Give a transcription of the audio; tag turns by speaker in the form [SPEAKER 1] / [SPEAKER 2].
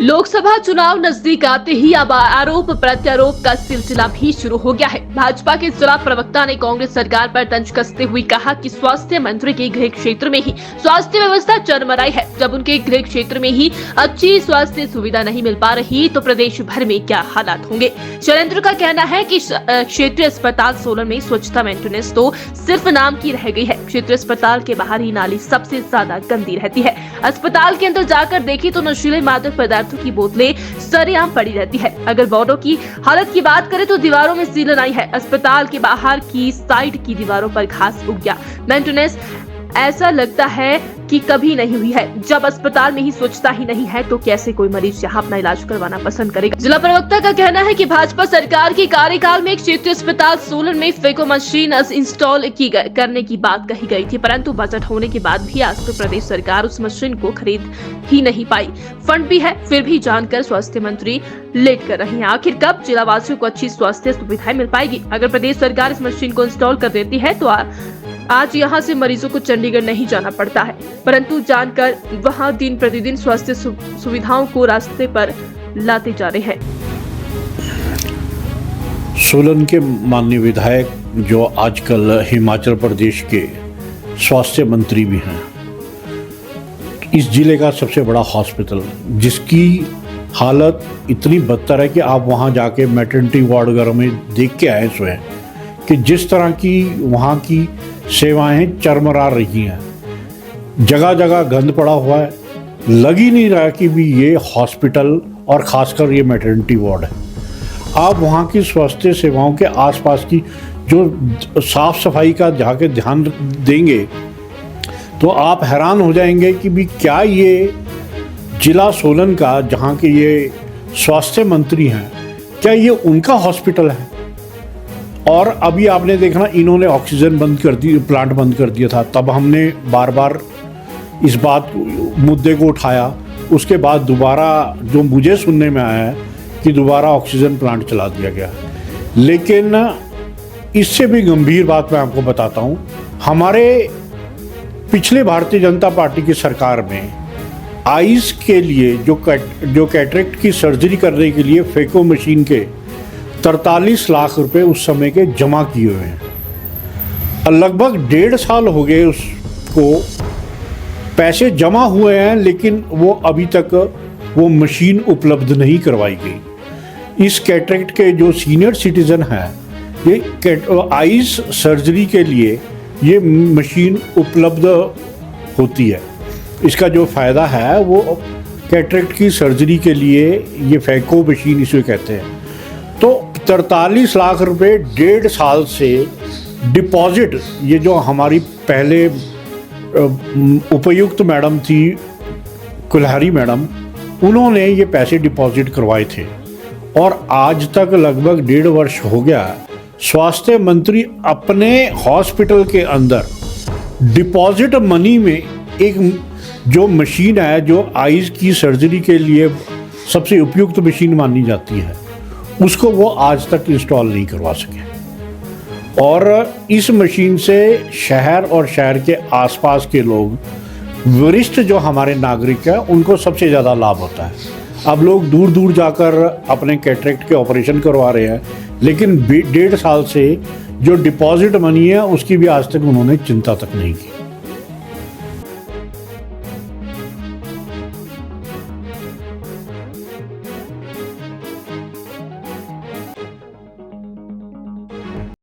[SPEAKER 1] लोकसभा चुनाव नजदीक आते ही अब आरोप प्रत्यारोप का सिलसिला भी शुरू हो गया है। भाजपा के जिला प्रवक्ता ने कांग्रेस सरकार पर तंज कसते हुए कहा कि स्वास्थ्य मंत्री के गृह क्षेत्र में ही स्वास्थ्य व्यवस्था चरमराई है। जब उनके गृह क्षेत्र में ही अच्छी स्वास्थ्य सुविधा नहीं मिल पा रही तो प्रदेश भर में क्या हालात होंगे। शैलेंद्र का कहना है कि क्षेत्रीय अस्पताल सोलन में स्वच्छता मेंटेनेंस तो सिर्फ नाम की रह गई है। क्षेत्रीय अस्पताल के बाहर ही नाली सबसे ज्यादा गंदी रहती है। अस्पताल के अंदर जाकर देखी तो नशीले मादक पदार्थों की बोतलें सरेआम पड़ी रहती है। अगर वार्डों की हालत की बात करें तो दीवारों में सीलन आई है। अस्पताल के बाहर की साइड की दीवारों पर घास उग गया। मेंटेनेंस ऐसा लगता है कि कभी नहीं हुई है। जब अस्पताल में ही स्वच्छता ही नहीं है तो कैसे कोई मरीज यहाँ अपना इलाज करवाना पसंद करेगा। जिला प्रवक्ता का कहना है कि भाजपा सरकार के कार्यकाल में क्षेत्रीय अस्पताल सोलन में फेको मशीन इंस्टॉल करने की बात कही गई थी, परंतु बजट होने के बाद भी आज तक प्रदेश सरकार उस मशीन को खरीद ही नहीं पाई। फंड भी है फिर भी जानकर स्वास्थ्य मंत्री लेट कर रही है। आखिर कब जिला वासियों को अच्छी स्वास्थ्य सुविधाएं मिल पाएगी। अगर प्रदेश सरकार इस मशीन को इंस्टॉल कर देती है तो आज यहां से मरीजों को चंडीगढ़ नहीं जाना पड़ता है, परंतु जानकर वहां दिन प्रतिदिन स्वास्थ्य सुविधाओं को रास्ते पर लाते जा रहे हैं।
[SPEAKER 2] सोलन के माननीय विधायक जो आजकल हिमाचल प्रदेश के स्वास्थ्य मंत्री भी हैं, इस जिले का सबसे बड़ा हॉस्पिटल जिसकी हालत इतनी बदतर है कि आप वहां जाके मैटरनिटी वार्ड वगैरह में देख के आए स्वयं कि जिस तरह की वहाँ की सेवाएं चरमरा रही हैं। जगह जगह गंद पड़ा हुआ है, लग ही नहीं रहा कि भी ये हॉस्पिटल और ख़ासकर ये मैटरनिटी वार्ड है। आप वहाँ की स्वास्थ्य सेवाओं के आसपास की जो साफ़ सफाई का जाके ध्यान देंगे तो आप हैरान हो जाएंगे कि भी क्या ये जिला सोलन का जहाँ के ये स्वास्थ्य मंत्री हैं, क्या ये उनका हॉस्पिटल है। और अभी आपने देखना इन्होंने ऑक्सीजन बंद कर दी, प्लांट बंद कर दिया था, तब हमने बार बार इस बात मुद्दे को उठाया। उसके बाद दोबारा जो मुझे सुनने में आया है कि दोबारा ऑक्सीजन प्लांट चला दिया गया। लेकिन इससे भी गंभीर बात मैं आपको बताता हूँ, हमारे पिछले भारतीय जनता पार्टी की सरकार में आइस के लिए जो कैटरेक्ट की सर्जरी करने के लिए फेको मशीन के 43 लाख रुपए उस समय के जमा किए हुए हैं। लगभग 1.5 साल हो गए उसको, पैसे जमा हुए हैं लेकिन वो अभी तक वो मशीन उपलब्ध नहीं करवाई गई। इस कैटरेक्ट के जो सीनियर सिटीजन हैं, ये आइस सर्जरी के लिए ये मशीन उपलब्ध होती है। इसका जो फ़ायदा है वो कैटरेक्ट की सर्जरी के लिए ये फेको मशीन इसे कहते हैं। तो 43 लाख रुपए 1.5 साल से डिपॉजिट, ये जो हमारी पहले उपायुक्त मैडम थी कुल्हारी मैडम, उन्होंने ये पैसे डिपॉजिट करवाए थे और आज तक लगभग 1.5 वर्ष हो गया। स्वास्थ्य मंत्री अपने हॉस्पिटल के अंदर डिपॉजिट मनी में एक जो मशीन है जो आइज़ की सर्जरी के लिए सबसे उपयुक्त मशीन मानी जाती है, उसको वो आज तक इंस्टॉल नहीं करवा सके। और इस मशीन से शहर और शहर के आसपास के लोग, वरिष्ठ जो हमारे नागरिक हैं, उनको सबसे ज़्यादा लाभ होता है। अब लोग दूर दूर जाकर अपने कैटरेक्ट के ऑपरेशन करवा रहे हैं, लेकिन 1.5 साल से जो डिपॉजिट मनी है उसकी भी आज तक उन्होंने चिंता तक नहीं की।